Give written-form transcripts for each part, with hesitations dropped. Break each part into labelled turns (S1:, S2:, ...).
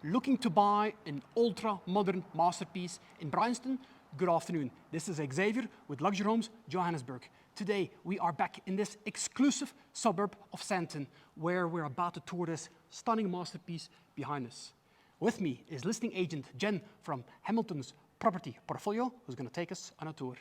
S1: Looking to buy an ultra-modern masterpiece in Bryanston? Good afternoon. This is Xavier with Luxury Homes Johannesburg. Today we are back in this exclusive suburb of Sandton, where we're about to tour this stunning masterpiece behind us. With me is listing agent Jen from Hamilton's Property Portfolio, who's going to take us on a tour.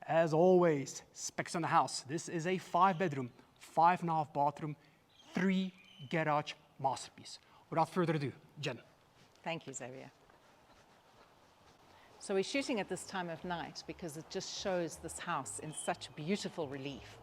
S1: As always, specs on the house. This is a 5-bedroom, 5.5 bathroom, 3 garage masterpiece. Without further ado, Jen.
S2: Thank you, Xavier. So we're shooting at this time of night because it just shows this house in such beautiful relief.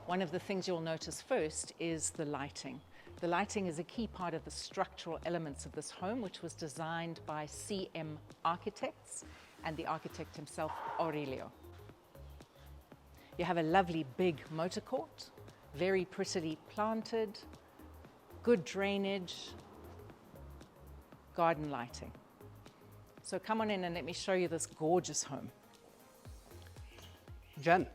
S2: One of the things you'll notice first is the lighting. The lighting is a key part of the structural elements of this home, which was designed by CM Architects and the architect himself, Aurelio. You have a lovely big motor court, very prettily planted, good drainage, garden lighting. So come on in and let me show you this gorgeous home.
S1: Jen,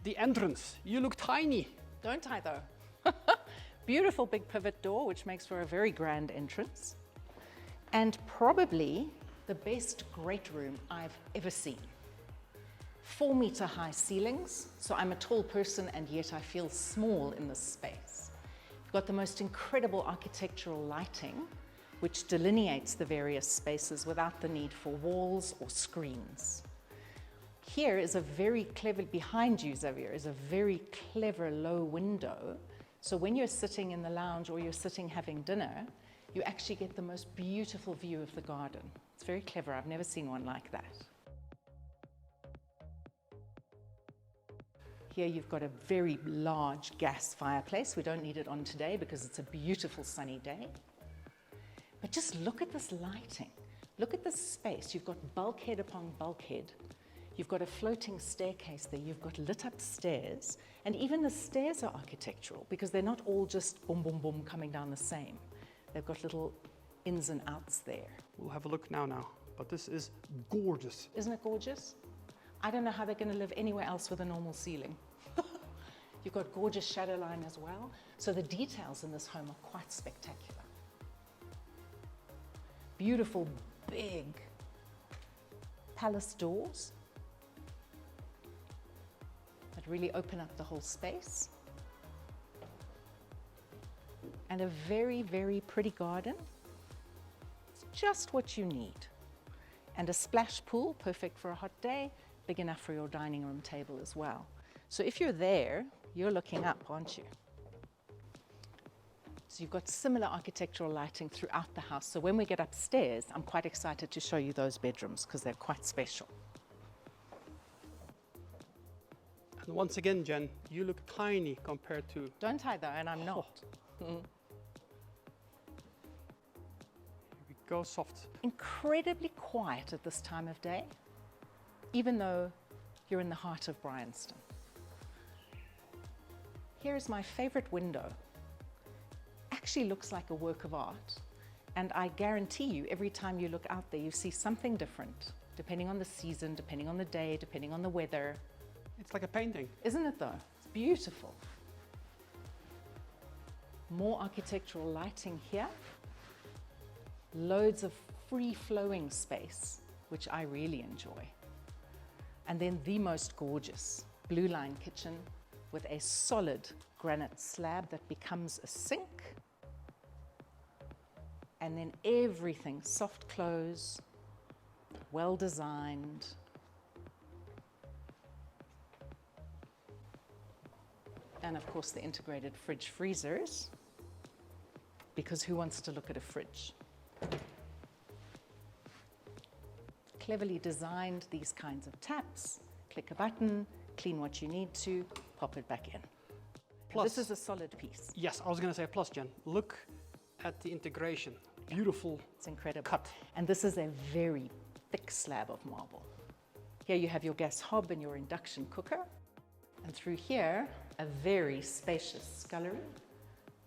S1: the entrance, you look tiny.
S2: Don't I though? Beautiful big pivot door, which makes for a very grand entrance. And probably the best great room I've ever seen. 4-meter high ceilings, so I'm a tall person and yet I feel small in this space. You've got the most incredible architectural lighting, which delineates the various spaces without the need for walls or screens. Here is a very clever, behind you, Xavier, is a very clever low window. So when you're sitting in the lounge or you're sitting having dinner, you actually get the most beautiful view of the garden. It's very clever. I've never seen one like that. Here you've got a very large gas fireplace. We don't need it on today because it's a beautiful sunny day. But just look at this lighting. Look at this space. You've got bulkhead upon bulkhead. You've got a floating staircase there. You've got lit up stairs. And even the stairs are architectural because they're not all just boom, boom, boom coming down the same. They've got little ins and outs there.
S1: We'll have a look now. But this is gorgeous.
S2: Isn't it gorgeous? I don't know how they're going to live anywhere else with a normal ceiling. You've got gorgeous shadow line as well. So the details in this home are quite spectacular. Beautiful, big palace doors that really open up the whole space. And a very, very pretty garden. It's just what you need. And a splash pool, perfect for a hot day, big enough for your dining room table as well. So if you're there, you're looking up, aren't you? So you've got similar architectural lighting throughout the house. So when we get upstairs, I'm quite excited to show you those bedrooms because they're quite special.
S1: And once again, Jen, you look tiny compared to...
S2: Don't I though? And I'm not.
S1: Here we go, soft.
S2: Incredibly quiet at this time of day, even though you're in the heart of Bryanston. Here is my favorite window. Actually looks like a work of art, and I guarantee you every time you look out there you see something different depending on the season, depending on the day, depending on the weather.
S1: It's like a painting.
S2: Isn't it though? It's beautiful. More architectural lighting here, loads of free-flowing space, which I really enjoy. And then the most gorgeous blue line kitchen with a solid granite slab that becomes a sink. And then everything soft close, well designed. And of course the integrated fridge freezers, because who wants to look at a fridge? Cleverly designed these kinds of taps. Click a button, clean what you need to, pop it back in.
S1: Plus,
S2: this is a solid piece.
S1: Yes, I was going to say plus, Jen. Look at the integration. Beautiful.
S2: It's incredible.
S1: Cut.
S2: And this is a very thick slab of marble. Here you have your gas hob and your induction cooker. And through here, a very spacious scullery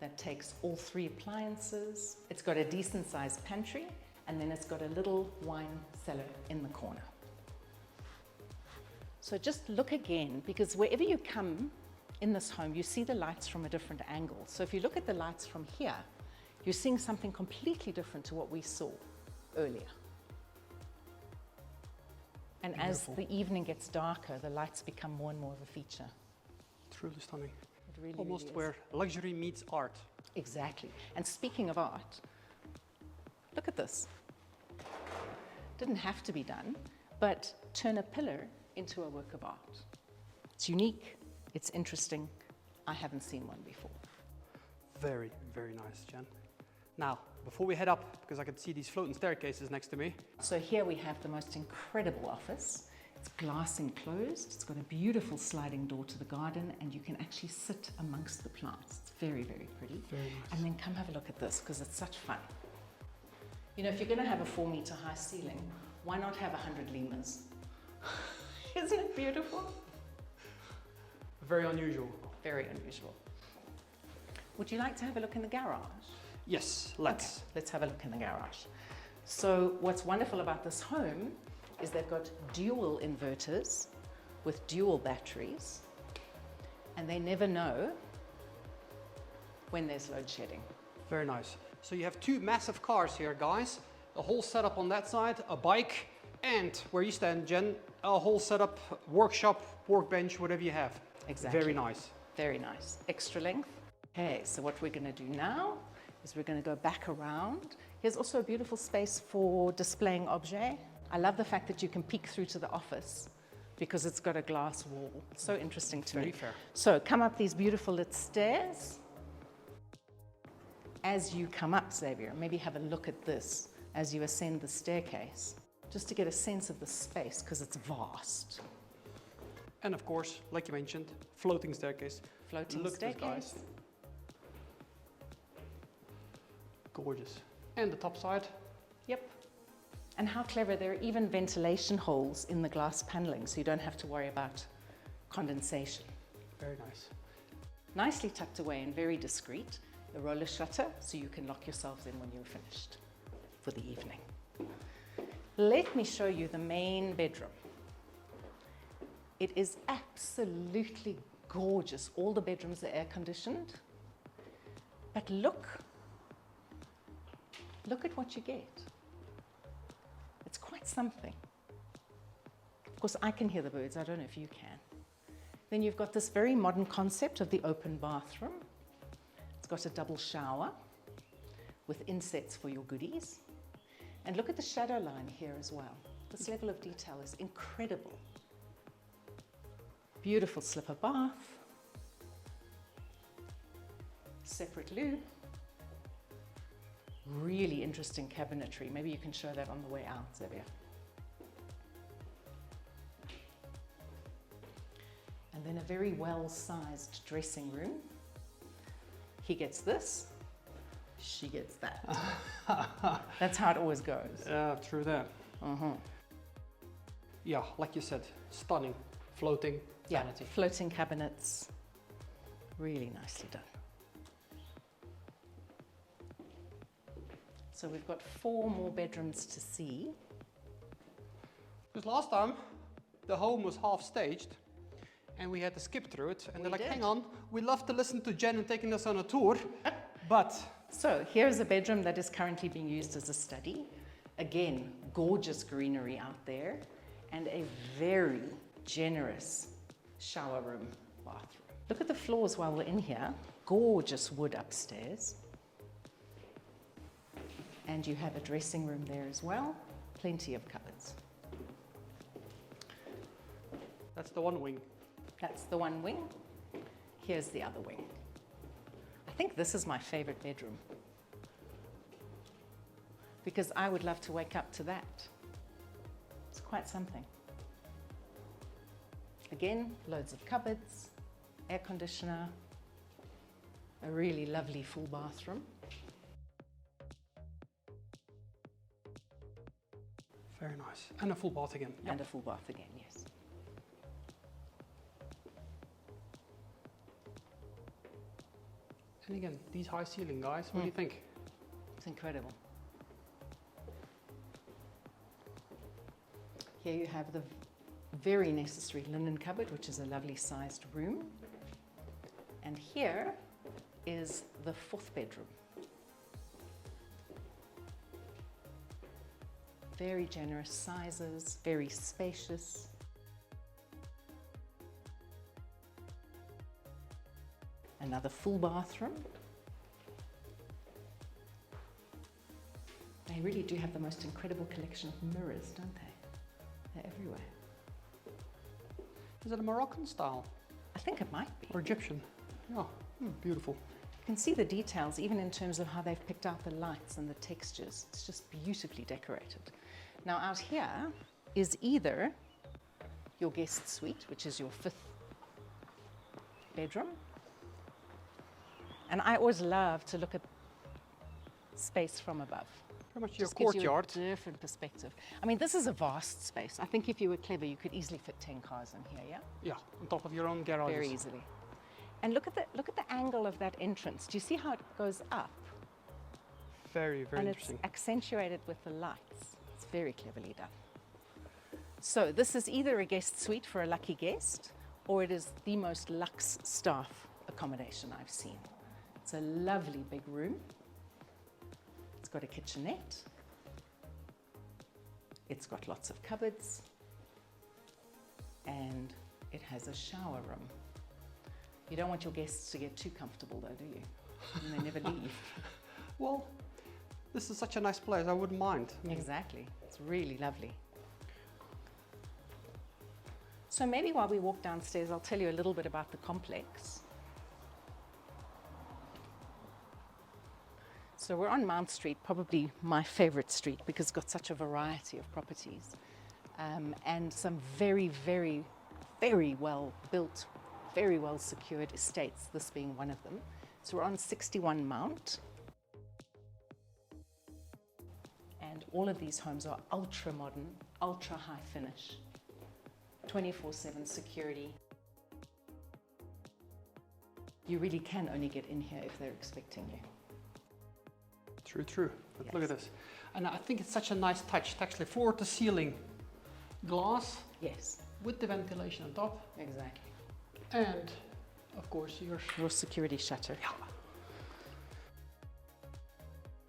S2: that takes all 3 appliances. It's got a decent sized pantry, and then it's got a little wine cellar in the corner. So just look again, because wherever you come in this home, you see the lights from a different angle. So if you look at the lights from here, you're seeing something completely different to what we saw. earlier. And
S1: Beautiful.
S2: as the evening gets darker, the lights become more and more of a feature.
S1: Truly stunning.
S2: It really,
S1: Almost
S2: really is.
S1: where luxury meets art.
S2: Exactly. And speaking of art, look at this. Didn't have to be done, but turn a pillar into a work of art. It's unique, it's interesting. I haven't seen one before.
S1: Very, very nice, Jen. Now, before we head up, because I can see these floating staircases next to me.
S2: So here we have the most incredible office. It's glass enclosed. It's got a beautiful sliding door to the garden, and you can actually sit amongst the plants. It's very, very pretty.
S1: Very nice.
S2: And then come have a look at this, because it's such fun. You know, if you're going to have a 4-meter high ceiling, why not have 100 lemurs? Isn't it beautiful?
S1: Very unusual.
S2: Very unusual. Would you like to have a look in the garage?
S1: Yes, let's.
S2: Okay, let's have a look in the garage. So what's wonderful about this home is they've got dual inverters with dual batteries, and they never know when there's load shedding.
S1: Very nice. So you have 2 massive cars here, guys. A whole setup on that side, a bike, and where you stand, Jen, a whole setup, workshop, workbench, whatever you have.
S2: Exactly.
S1: Very nice.
S2: Very nice. Extra length. Okay, so what we're going to do now is we're going to go back around. Here's also a beautiful space for displaying objets. I love the fact that you can peek through to the office because it's got a glass wall. So interesting to me.
S1: Very fair.
S2: So come up these beautiful lit stairs. As you come up, Xavier, maybe have a look at this as you ascend the staircase, just to get a sense of the space because it's vast.
S1: And of course, like you mentioned, floating staircase.
S2: Floating
S1: Look at this,
S2: staircase.
S1: guys. Gorgeous. And the top side.
S2: Yep. And how clever, there are even ventilation holes in the glass paneling, so you don't have to worry about condensation.
S1: Very nice.
S2: Nicely tucked away and very discreet. A roller shutter, so you can lock yourselves in when you're finished for the evening. Let me show you the main bedroom. It is absolutely gorgeous. All the bedrooms are air conditioned. But look at what you get. It's quite something. Of course, I can hear the birds. I don't know if you can. Then you've got this very modern concept of the open bathroom. It's got a double shower with insets for your goodies. And look at the shadow line here as well. This level of detail is incredible. Beautiful slipper bath. Separate loo. Really interesting cabinetry. Maybe you can show that on the way out, Xavier. And then a very well-sized dressing room. He gets this, she gets that. That's how it always goes.
S1: Yeah, true that. Yeah, like you said, stunning, floating vanity.
S2: Floating cabinets. Really nicely done. So we've got 4 more bedrooms to see.
S1: Because last time, the home was half staged and we had to skip through it. And they're like,
S2: did.
S1: hang on, we love to listen to Jen and taking us on a tour, but...
S2: So here's a bedroom that is currently being used as a study. Again, gorgeous greenery out there and a very generous shower room, bathroom. Look at the floors while we're in here. Gorgeous wood upstairs. And you have a dressing room there as well. Plenty of cupboards.
S1: That's the one wing.
S2: That's the one wing. Here's the other wing. I think this is my favorite bedroom because I would love to wake up to that. It's quite something. Again, loads of cupboards, air conditioner, a really lovely full bathroom.
S1: Very nice. And a full bath again.
S2: And a full bath again, yes.
S1: And again, these high ceiling guys, what do you think?
S2: It's incredible. Here you have the very necessary linen cupboard, which is a lovely sized room. And here is the 4th bedroom. very generous sizes, very spacious. Another full bathroom. They really do have the most incredible collection of mirrors, don't they? They're everywhere.
S1: Is it a Moroccan style
S2: I think it might be.
S1: or Egyptian? Yeah, beautiful.
S2: You can see the details even in terms of how they've picked out the lights and the textures. It's just beautifully decorated. Now out here is either your guest suite, which is your 5th bedroom. And I always love to look at space from above.
S1: Pretty much your
S2: Just gives you a
S1: courtyard.
S2: different perspective. I mean, this is a vast space. I think if you were clever, you could easily fit 10 cars in here, yeah?
S1: Yeah, on top of your own garage.
S2: Very easily. And look at the angle of that entrance. Do you see how it goes up?
S1: Very, very
S2: And
S1: interesting.
S2: it's accentuated with the lights. It's very cleverly done. So this is either a guest suite for a lucky guest, or it is the most luxe staff accommodation I've seen. It's a lovely big room. It's got a kitchenette. It's got lots of cupboards. And it has a shower room. You don't want your guests to get too comfortable though, do you? And they never leave.
S1: Well, this is such a nice place, I wouldn't mind.
S2: Exactly. It's really lovely. So maybe while we walk downstairs, I'll tell you a little bit about the complex. So we're on Mount Street, probably my favorite street because it's got such a variety of properties and some very, very, very well built, very well secured estates, this being one of them. So we're on 61 Mount. And all of these homes are ultra modern, ultra high finish, 24/7 security. You really can only get in here if they're expecting you.
S1: True, true. But look at
S2: Yes.
S1: this. And I think it's such a nice touch to actually floor to ceiling glass
S2: Yes,
S1: with the ventilation on top.
S2: exactly.
S1: And of course
S2: Your security shutter.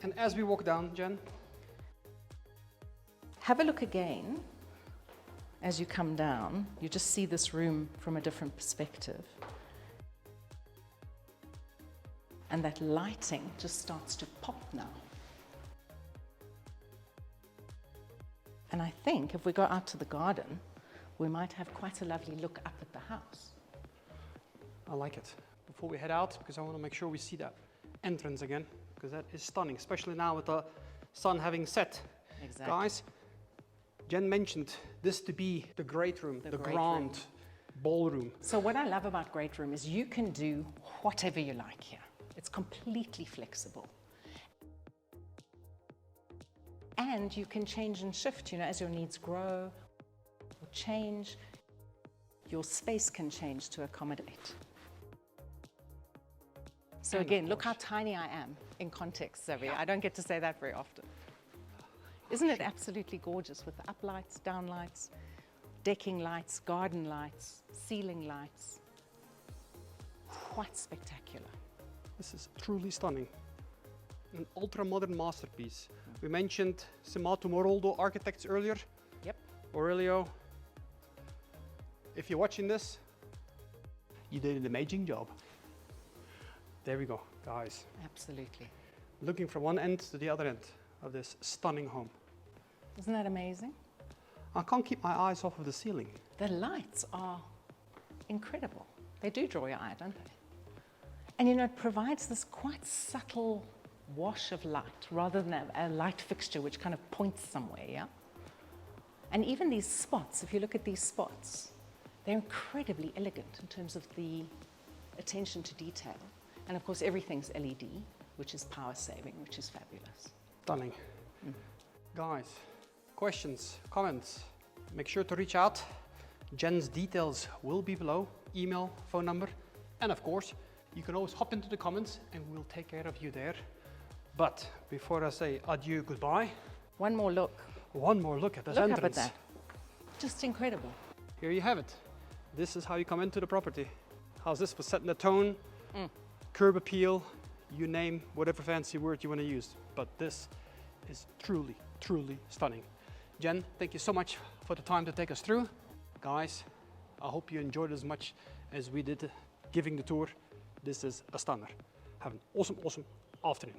S1: And as we walk down, Jen,
S2: Have a look again. As you come down, you just see this room from a different perspective. And that lighting just starts to pop now. And I think if we go out to the garden, we might have quite a lovely look up at the house.
S1: I like it. Before we head out, because I want to make sure we see that entrance again, because that is stunning, especially now with the sun having set.
S2: Exactly.
S1: Guys, Jen mentioned this to be the great room, the
S2: great
S1: grand ballroom.
S2: So what I love about Great Room is you can do whatever you like here. It's completely flexible. And you can change and shift, you know, as your needs grow or change, your space can change to accommodate. So
S1: And of
S2: again, look how
S1: course-
S2: tiny I am in context, Xavier. I don't get to say that very often. Isn't it absolutely gorgeous with the up lights, down lights, decking lights, garden lights, ceiling lights? Quite spectacular.
S1: This is truly stunning. An ultra-modern masterpiece. We mentioned Cimato Moroldo Architects earlier.
S2: Yep.
S1: Aurelio, if you're watching this, you did an amazing job. There we go, guys.
S2: Absolutely.
S1: Looking from one end to the other end of this stunning home.
S2: Isn't that amazing?
S1: I can't keep my eyes off of the ceiling.
S2: The lights are incredible. They do draw your eye, don't they? And you know, it provides this quite subtle wash of light rather than a light fixture which kind of points somewhere, yeah? And even these spots, if you look at these spots, they're incredibly elegant in terms of the attention to detail. And of course, everything's LED, which is power saving, which is fabulous.
S1: Stunning. Guys, questions, comments, make sure to reach out. Jen's details will be below, email, phone number, and of course, you can always hop into the comments and we'll take care of you there. But before I say adieu, goodbye,
S2: One more look.
S1: one more look at this
S2: Look
S1: entrance.
S2: up at that. Just incredible.
S1: Here you have it. This is how you come into the property. How's this for setting the tone, curb appeal, you name whatever fancy word you want to use. But this is truly, truly stunning. Jen, thank you so much for the time to take us through. Guys, I hope you enjoyed as much as we did giving the tour. This is a stunner. Have an awesome, awesome afternoon.